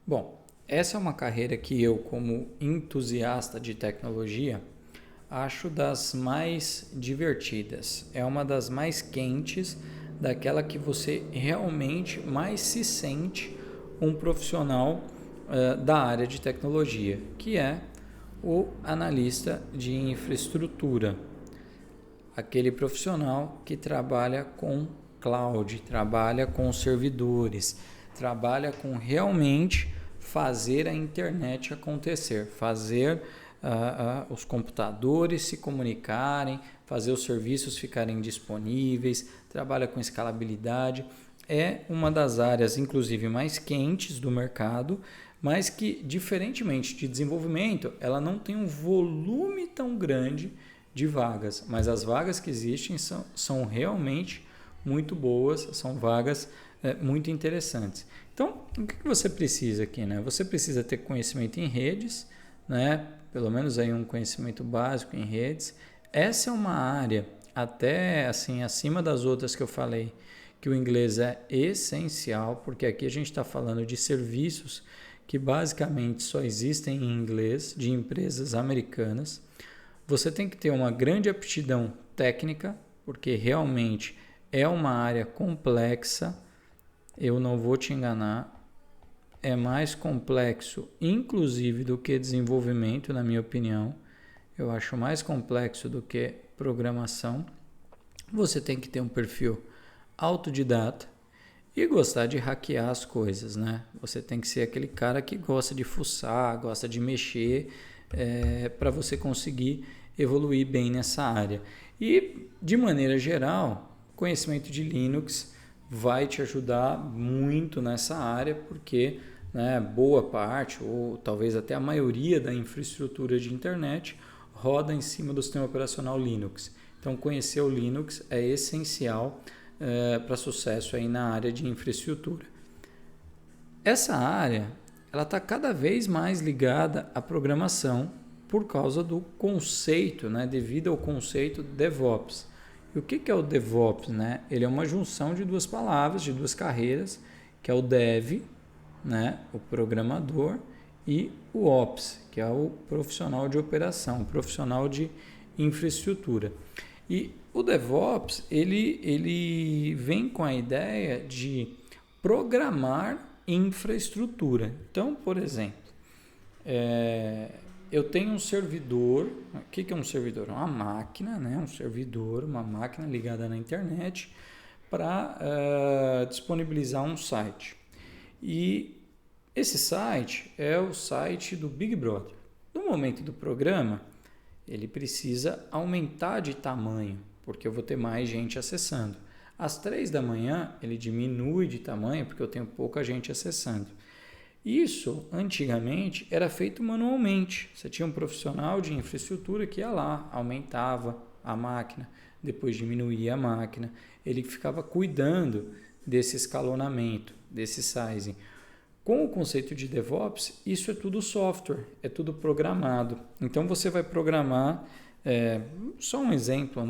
Bom, essa é uma carreira que eu, como entusiasta de tecnologia, acho das mais divertidas. É uma das mais quentes, daquela que você realmente mais se sente um profissional da área de tecnologia, que é o analista de infraestrutura, aquele profissional que trabalha com cloud, trabalha com servidores, trabalha com realmente fazer a internet acontecer, fazer os computadores se comunicarem, fazer os serviços ficarem disponíveis, trabalha com escalabilidade. É uma das áreas, inclusive, mais quentes do mercado, mas que, diferentemente de desenvolvimento, ela não tem um volume tão grande de vagas, mas as vagas que existem são realmente muito boas, são vagas muito interessantes. Então, o que você precisa aqui, né? Você precisa ter conhecimento em redes, né? Pelo menos aí um conhecimento básico em redes. Essa é uma área, até assim, acima das outras que eu falei, que o inglês é essencial, porque aqui a gente está falando de serviços que basicamente só existem em inglês, de empresas americanas. Você tem que ter uma grande aptidão técnica, porque realmente é uma área complexa. Eu não vou te enganar, é mais complexo, inclusive, do que desenvolvimento, na minha opinião. Eu acho mais complexo do que programação. Você tem que ter um perfil autodidata e gostar de hackear as coisas, né? Você tem que ser aquele cara que gosta de fuçar, gosta de mexer, para você conseguir evoluir bem nessa área. E, de maneira geral, conhecimento de Linux vai te ajudar muito nessa área, porque boa parte, ou talvez até a maioria da infraestrutura de internet roda em cima do sistema operacional Linux. Então, conhecer o Linux é essencial para sucesso aí na área de infraestrutura. Essa área ela está cada vez mais ligada à programação por causa do conceito, devido ao conceito DevOps. E o que é o DevOps? Ele é uma junção de duas palavras, de duas carreiras, que é o Dev, o programador, e o Ops, que é o profissional de operação, o profissional de infraestrutura. E o DevOps, ele vem com a ideia de programar infraestrutura. Então, por exemplo, eu tenho um servidor. O que é um servidor? É uma máquina, um servidor, uma máquina ligada na internet para disponibilizar um site. E esse site é o site do Big Brother. No momento do programa, ele precisa aumentar de tamanho, porque eu vou ter mais gente acessando. Às 3 da manhã, ele diminui de tamanho, porque eu tenho pouca gente acessando. Isso, antigamente, era feito manualmente. Você tinha um profissional de infraestrutura que ia lá, aumentava a máquina, depois diminuía a máquina. Ele ficava cuidando desse escalonamento, desse sizing. Com o conceito de DevOps, isso é tudo software, é tudo programado. Então, você vai programar, só um exemplo,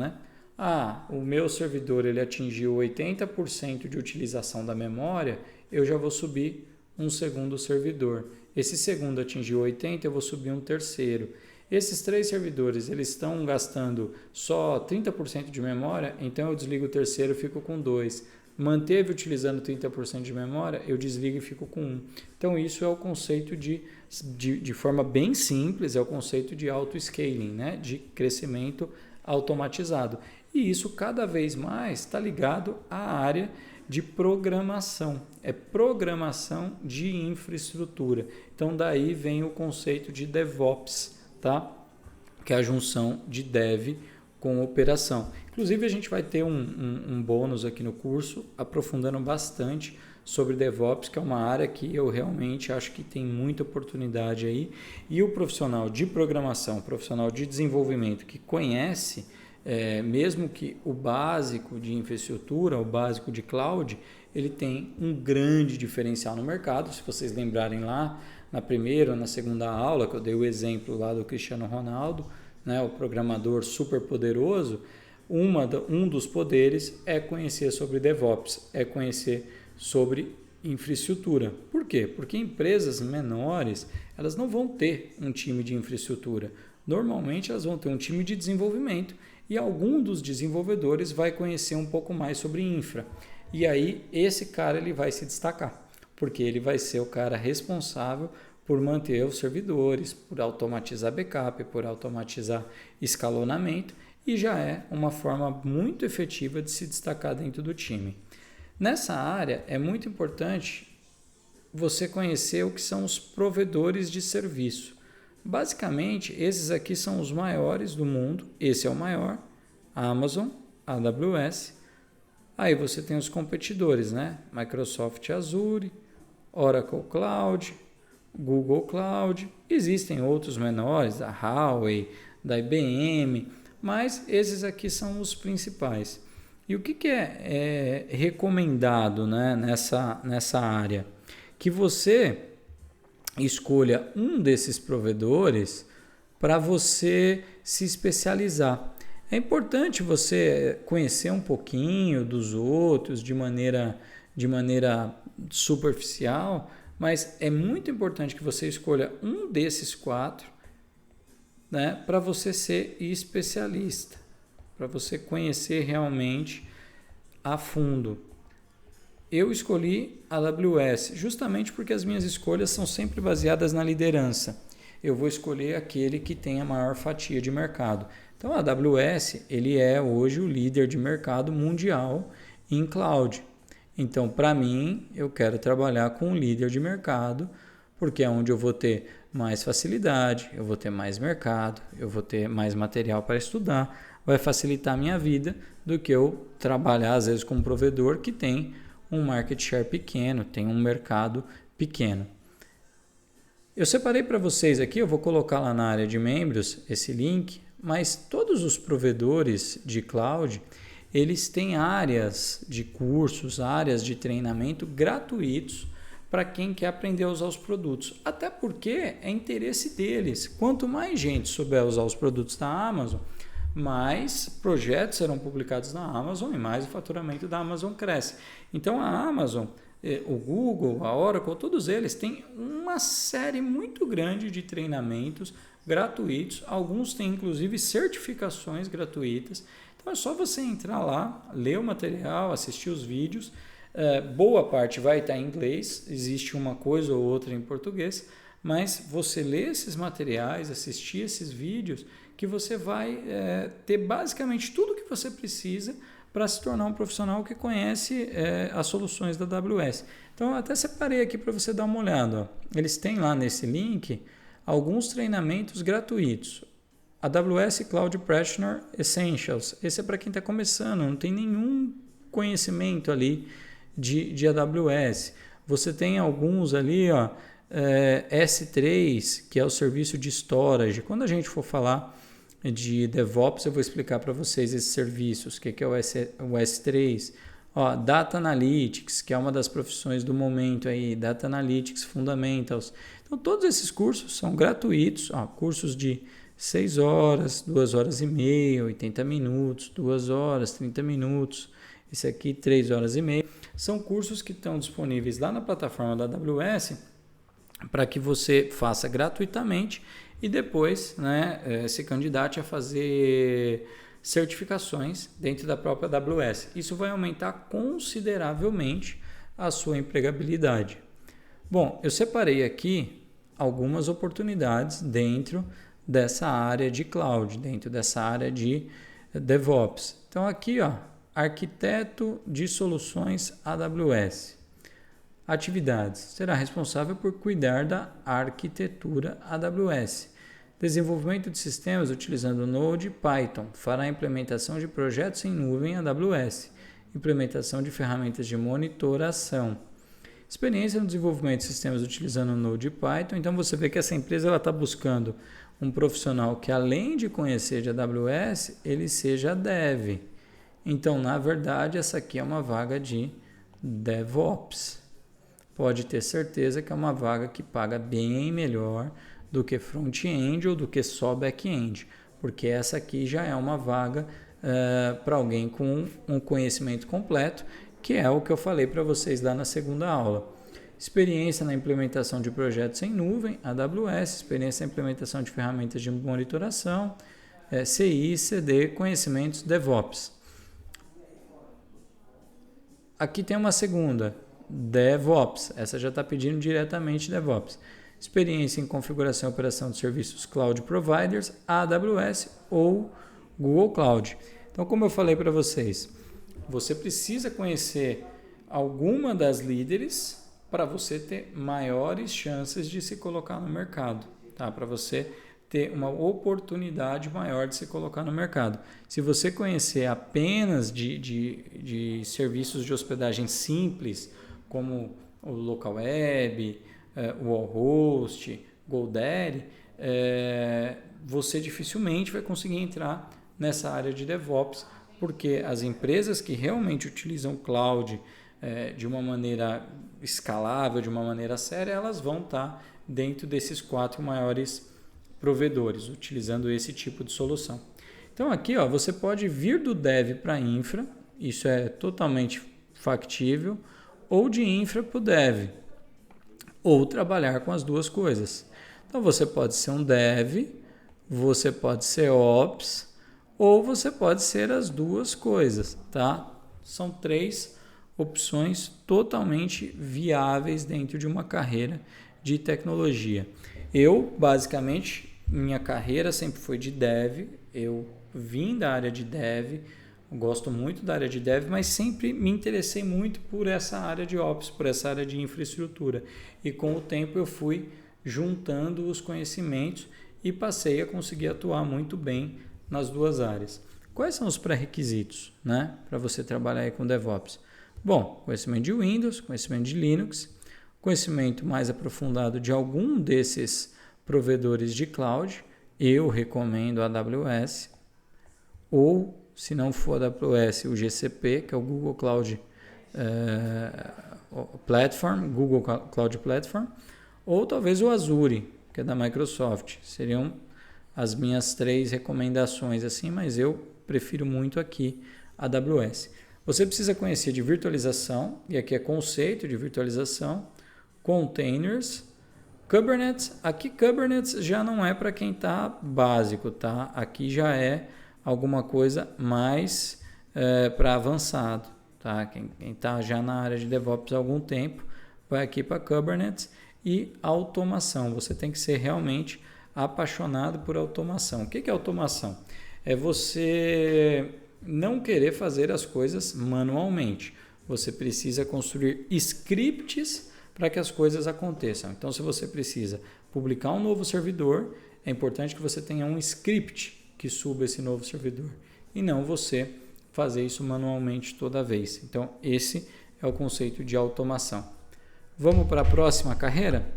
o meu servidor ele atingiu 80% de utilização da memória, eu já vou subir um segundo servidor. Esse segundo atingiu 80%, eu vou subir um terceiro. Esses 3 servidores eles estão gastando só 30% de memória, então eu desligo o terceiro e fico com 2. Manteve utilizando 30% de memória, eu desligo e fico com 1. Então, isso é o conceito de forma bem simples, é o conceito de auto-scaling, de crescimento automatizado. E isso cada vez mais está ligado à área de programação. É programação de infraestrutura. Então, daí vem o conceito de DevOps, tá? Que é a junção de Dev com operação. Inclusive, a gente vai ter um bônus aqui no curso, aprofundando bastante sobre DevOps, que é uma área que eu realmente acho que tem muita oportunidade aí. E o profissional de programação, o profissional de desenvolvimento que conhece, mesmo que o básico de infraestrutura, o básico de cloud, ele tem um grande diferencial no mercado. Se vocês lembrarem lá na primeira ou na segunda aula, que eu dei o exemplo lá do Cristiano Ronaldo, o programador super poderoso, um dos poderes é conhecer sobre DevOps, é conhecer sobre infraestrutura. Por quê? Porque empresas menores, elas não vão ter um time de infraestrutura. Normalmente elas vão ter um time de desenvolvimento e algum dos desenvolvedores vai conhecer um pouco mais sobre infra. E aí esse cara ele vai se destacar, porque ele vai ser o cara responsável por manter os servidores, por automatizar backup, por automatizar escalonamento, e já é uma forma muito efetiva de se destacar dentro do time. Nessa área é muito importante você conhecer o que são os provedores de serviço. Basicamente, esses aqui são os maiores do mundo. Esse é o maior, Amazon, AWS. Aí você tem os competidores, né? Microsoft Azure, Oracle Cloud, Google Cloud. Existem outros menores, da Huawei, da IBM, mas esses aqui são os principais. E o que é recomendado, né, nessa área? Que você escolha um desses provedores para você se especializar. É importante você conhecer um pouquinho dos outros de maneira superficial, mas é muito importante que você escolha um desses 4, né, para você ser especialista, para você conhecer realmente a fundo. Eu escolhi a AWS justamente porque as minhas escolhas são sempre baseadas na liderança. Eu vou escolher aquele que tem a maior fatia de mercado. Então a AWS ele é hoje o líder de mercado mundial em cloud. Então para mim eu quero trabalhar com um líder de mercado porque é onde eu vou ter mais facilidade, eu vou ter mais mercado, eu vou ter mais material para estudar, vai facilitar a minha vida do que eu trabalhar às vezes com um provedor que tem um market share pequeno, tem um mercado pequeno. Eu separei para vocês aqui, eu vou colocar lá na área de membros esse link, mas todos os provedores de cloud, eles têm áreas de cursos, áreas de treinamento gratuitos para quem quer aprender a usar os produtos. Até porque é interesse deles. Quanto mais gente souber usar os produtos da Amazon, mais projetos serão publicados na Amazon e mais o faturamento da Amazon cresce. Então a Amazon, o Google, a Oracle, todos eles têm uma série muito grande de treinamentos gratuitos. Alguns têm inclusive certificações gratuitas. Então é só você entrar lá, ler o material, assistir os vídeos. Boa parte vai estar em inglês, existe uma coisa ou outra em português, mas você lê esses materiais, assistir esses vídeos, que você vai ter basicamente tudo o que você precisa para se tornar um profissional que conhece as soluções da AWS. Então eu até separei aqui para você dar uma olhada. Ó. Eles têm lá nesse link alguns treinamentos gratuitos. AWS Cloud Practitioner Essentials. Esse é para quem está começando, não tem nenhum conhecimento ali de AWS. Você tem alguns ali, ó, S3, que é o serviço de storage. Quando a gente for falar de DevOps, eu vou explicar para vocês esses serviços, o que é o S3. Ó, Data Analytics, que é uma das profissões do momento aí, Data Analytics Fundamentals. Então, todos esses cursos são gratuitos, ó, cursos de 6 horas, 2 horas e meia, 80 minutos, 2 horas, 30 minutos, esse aqui 3 horas e meia. São cursos que estão disponíveis lá na plataforma da AWS para que você faça gratuitamente e depois, né, se candidate a fazer certificações dentro da própria AWS. Isso vai aumentar consideravelmente a sua empregabilidade. Bom, eu separei aqui algumas oportunidades dentro dessa área de cloud, dentro dessa área de DevOps. Então aqui, ó, arquiteto de soluções AWS. Atividades. Será responsável por cuidar da arquitetura AWS. Desenvolvimento de sistemas utilizando Node e Python. Fará a implementação de projetos em nuvem AWS. Implementação de ferramentas de monitoração. Experiência no desenvolvimento de sistemas utilizando Node e Python. Então você vê que essa empresa está buscando um profissional que, além de conhecer de AWS, ele seja dev. Então, na verdade, essa aqui é uma vaga de DevOps. Pode ter certeza que é uma vaga que paga bem melhor do que front-end ou do que só back-end, porque essa aqui já é uma vaga para alguém com um conhecimento completo que é o que eu falei para vocês lá na segunda aula. Experiência na implementação de projetos em nuvem, AWS, experiência na implementação de ferramentas de monitoração, CI, CD, conhecimentos DevOps. Aqui tem uma segunda, DevOps. Essa já está pedindo diretamente DevOps. Experiência em configuração e operação de serviços Cloud Providers, AWS ou Google Cloud. Então, como eu falei para vocês, você precisa conhecer alguma das líderes para você ter maiores chances de se colocar no mercado, tá? Para você ter uma oportunidade maior de se colocar no mercado. Se você conhecer apenas de serviços de hospedagem simples, como o Local Web, o Wallhost, GoDaddy, você dificilmente vai conseguir entrar nessa área de DevOps, porque as empresas que realmente utilizam cloud de uma maneira escalável, de uma maneira séria, elas vão estar dentro desses 4 maiores provedores, utilizando esse tipo de solução. Então aqui você pode vir do Dev para Infra, isso é totalmente factível, ou de Infra para o Dev, ou trabalhar com as duas coisas. Então você pode ser um Dev, você pode ser Ops, ou você pode ser as duas coisas, tá? São 3 opções totalmente viáveis dentro de uma carreira de tecnologia. Eu, basicamente, minha carreira sempre foi de Dev, eu vim da área de Dev, gosto muito da área de Dev, mas sempre me interessei muito por essa área de Ops, por essa área de infraestrutura. E com o tempo eu fui juntando os conhecimentos e passei a conseguir atuar muito bem nas duas áreas. Quais são os pré-requisitos, né, para você trabalhar aí com DevOps? Bom, conhecimento de Windows, conhecimento de Linux, conhecimento mais aprofundado de algum desses provedores de cloud. Eu recomendo a AWS, ou se não for a AWS, o GCP, que é o Google Cloud Platform, Google Cloud Platform, ou talvez o Azure, que é da Microsoft. Seriam as minhas 3 recomendações, assim, mas eu prefiro muito aqui a AWS. Você precisa conhecer de virtualização, e aqui é conceito de virtualização, containers, Kubernetes. Aqui Kubernetes já não é para quem está básico, tá? Aqui já é alguma coisa mais para avançado, tá? Quem está já na área de DevOps há algum tempo vai aqui para Kubernetes. E automação. Você tem que ser realmente apaixonado por automação. O que é automação? É você não querer fazer as coisas manualmente. Você precisa construir scripts para que as coisas aconteçam. Então, se você precisa publicar um novo servidor, é importante que você tenha um script que suba esse novo servidor e não você fazer isso manualmente toda vez. Então, esse é o conceito de automação. Vamos para a próxima carreira?